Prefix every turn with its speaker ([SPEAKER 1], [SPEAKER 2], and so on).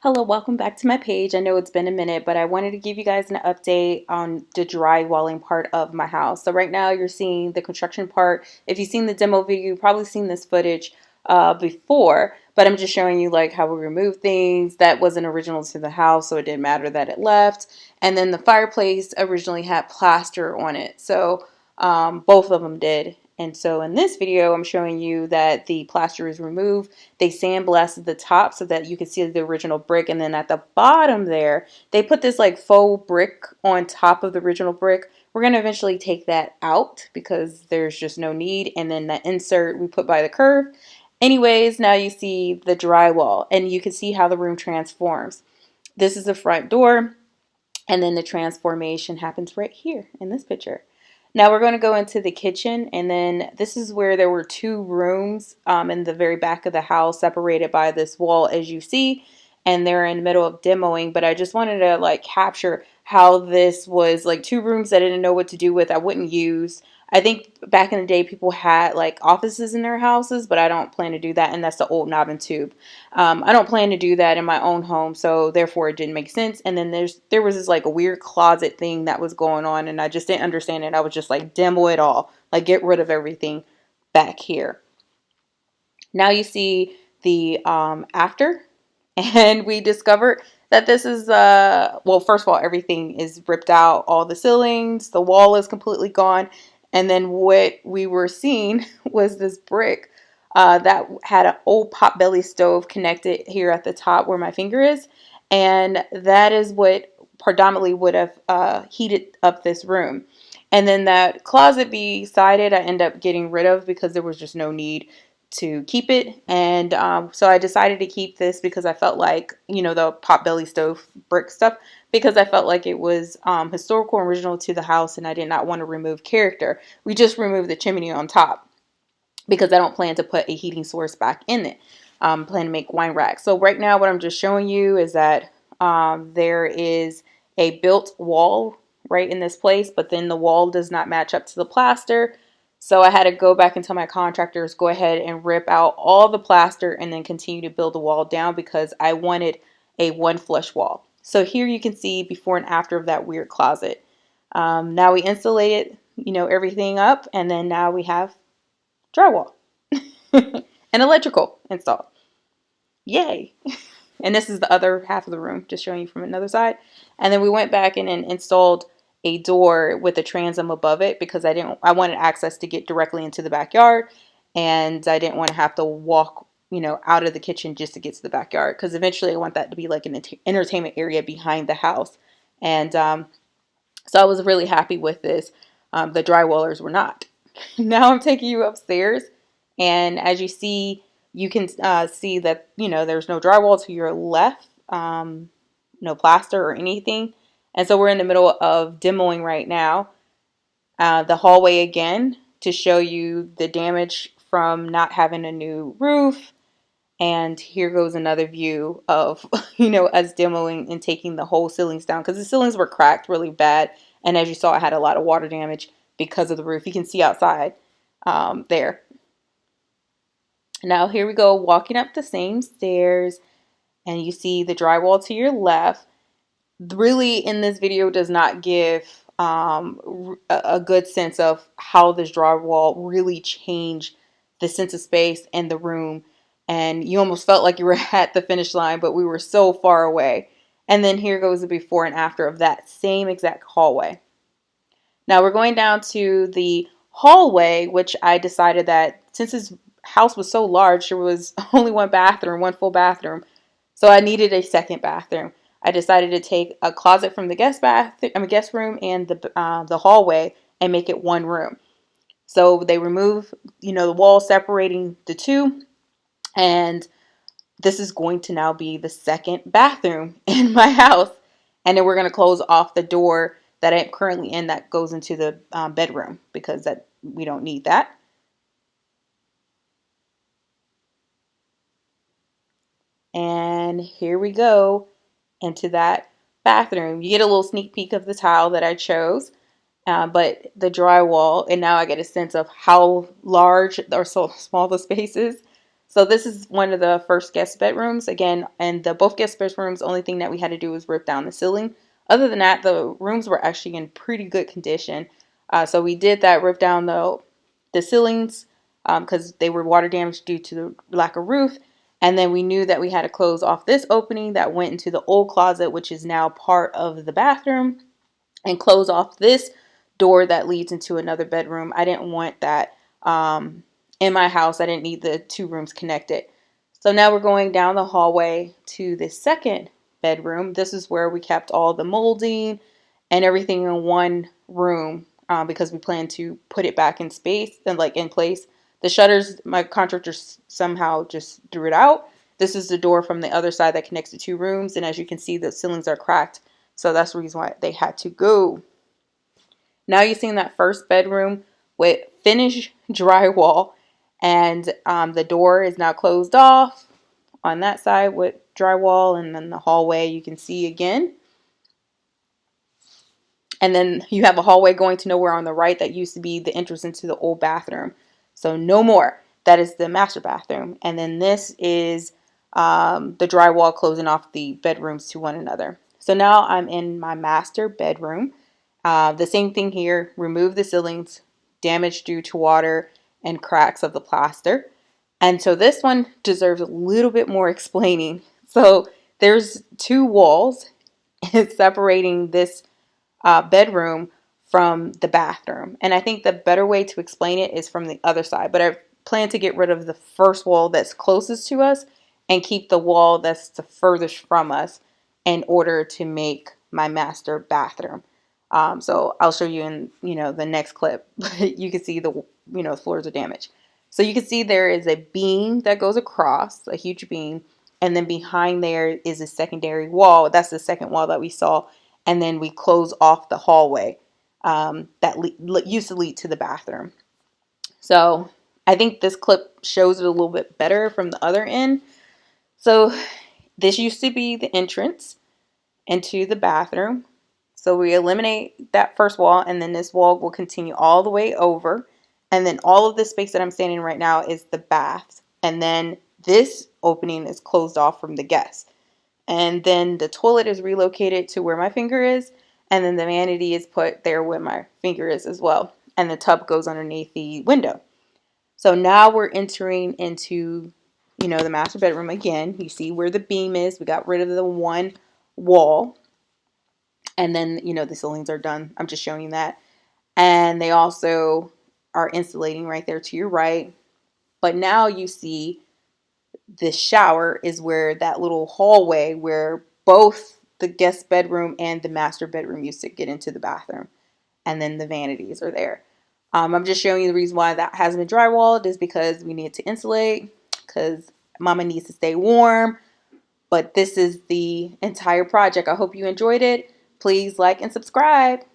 [SPEAKER 1] Hello, welcome back to my page. I know it's been a minute, but I wanted to give you guys an update on the drywalling part of my house. So right now you're seeing the construction part. If you've seen the demo video, you've probably seen this footage before, but I'm just showing you like how we remove things that wasn't original to the house, so it didn't matter that it left. And then the fireplace originally had plaster on it, so both of them did. And so in this video, I'm showing you that the plaster is removed. They sandblasted the top so that you can see the original brick. And then at the bottom there, they put this like faux brick on top of the original brick. We're going to eventually take that out because there's just no need. And then the insert we put by the curve. Anyways, now you see the drywall and you can see how the room transforms. This is the front door. And then the transformation happens right here in this picture. Now we're going to go into the kitchen, and then this is where there were two rooms in the very back of the house separated by this wall, as you see, and they're in the middle of demoing. But I just wanted to like capture how this was like two rooms I didn't know what to do with. I wouldn't use. I think back in the day people had like offices in their houses, but I don't plan to do that, and that's the old knob and tube. I don't plan to do that in my own home, so therefore it didn't make sense. And then there was this like a weird closet thing that was going on, and I just didn't understand it. I was just like, demo it all, like get rid of everything back here. Now you see the after, and we discovered that this is well, first of all, everything is ripped out, all the ceilings, the wall is completely gone, and then what we were seeing was this brick that had an old potbelly stove connected here at the top where my finger is, and that is what predominantly would have heated up this room. And then that closet beside it I ended up getting rid of because there was just no need to keep it. And so I decided to keep this because I felt like, you know, the potbelly stove brick stuff, because I felt like it was historical and original to the house, and I did not want to remove character. We just removed the chimney on top because I don't plan to put a heating source back in it. Plan to make wine racks. So right now what I'm just showing you is that there is a built wall right in this place, but then the wall does not match up to the plaster. So I had to go back and tell my contractors, go ahead and rip out all the plaster and then continue to build the wall down because I wanted a one flush wall. So here you can see before and after of that weird closet. Now we insulated, you know, everything up, and then now we have drywall and electrical installed. Yay! And this is the other half of the room, just showing you from another side. And then we went back in and installed a door with a transom above it because I wanted access to get directly into the backyard, and I didn't want to have to walk, you know, out of the kitchen just to get to the backyard, because eventually I want that to be like an entertainment area behind the house. And so I was really happy with this. The drywallers were not. Now I'm taking you upstairs, and as you see, you can see that, you know, there's no drywall to your left, no plaster or anything. And so we're in the middle of demoing right now. The hallway again to show you the damage from not having a new roof. And here goes another view of, you know, us demoing and taking the whole ceilings down because the ceilings were cracked really bad. And as you saw, I had a lot of water damage because of the roof. You can see outside there. Now here we go, walking up the same stairs, and you see the drywall to your left. Really, in this video does not give a good sense of how this drywall really changed the sense of space and the room. And you almost felt like you were at the finish line, but we were so far away. And then here goes the before and after of that same exact hallway. Now we're going down to the hallway, which I decided that since this house was so large, there was only one bathroom, one full bathroom. So I needed a second bathroom. I decided to take a closet from the guest room and the hallway and make it one room. So they remove, you know, the wall separating the two, and this is going to now be the second bathroom in my house. And then we're going to close off the door that I'm currently in that goes into the bedroom because that we don't need that. And here we go into that bathroom. You get a little sneak peek of the tile that I chose, but the drywall, and now I get a sense of how large or so small the space is. So this is one of the first guest bedrooms again, and the both guest bedrooms, the only thing that we had to do was rip down the ceiling. Other than that, the rooms were actually in pretty good condition. So we did that, rip down the ceilings because they were water damaged due to the lack of roof. And then we knew that we had to close off this opening that went into the old closet, which is now part of the bathroom, and close off this door that leads into another bedroom. I didn't want that in my house. I didn't need the two rooms connected. So now we're going down the hallway to the second bedroom. This is where we kept all the molding and everything in one room because we plan to put it back in space and like in place. The shutters, my contractor somehow just threw it out. This is the door from the other side that connects the two rooms. And as you can see, the ceilings are cracked. So that's the reason why they had to go. Now you're seeing that first bedroom with finished drywall, and the door is now closed off on that side with drywall, and then the hallway you can see again. And then you have a hallway going to nowhere on the right that used to be the entrance into the old bathroom. So no more. That is the master bathroom. And then this is the drywall closing off the bedrooms to one another. So now I'm in my master bedroom. The same thing here. Remove the ceilings, damage due to water and cracks of the plaster. And so this one deserves a little bit more explaining. So there's two walls separating this bedroom from the bathroom. And I think the better way to explain it is from the other side. But I plan to get rid of the first wall that's closest to us and keep the wall that's the furthest from us in order to make my master bathroom. So I'll show you in, the next clip. You can see the, floors are damaged. So you can see there is a beam that goes across, a huge beam. And then behind there is a secondary wall. That's the second wall that we saw. And then we close off the hallway that used to lead to the bathroom. So I think this clip shows it a little bit better from the other end. So this used to be the entrance into the bathroom. So we eliminate that first wall, and then this wall will continue all the way over. And then all of this space that I'm standing in right now is the bath. And then this opening is closed off from the guests. And then the toilet is relocated to where my finger is. And then the vanity is put there where my finger is as well. And the tub goes underneath the window. So now we're entering into, the master bedroom again. You see where the beam is. We got rid of the one wall. And then, the ceilings are done. I'm just showing you that. And they also are insulating right there to your right. But now you see the shower is where that little hallway where both the guest bedroom and the master bedroom used to get into the bathroom. And then the vanities are there. I'm just showing you the reason why that hasn't been drywalled is because we need to insulate because mama needs to stay warm. But this is the entire project. I hope you enjoyed it. Please like and subscribe.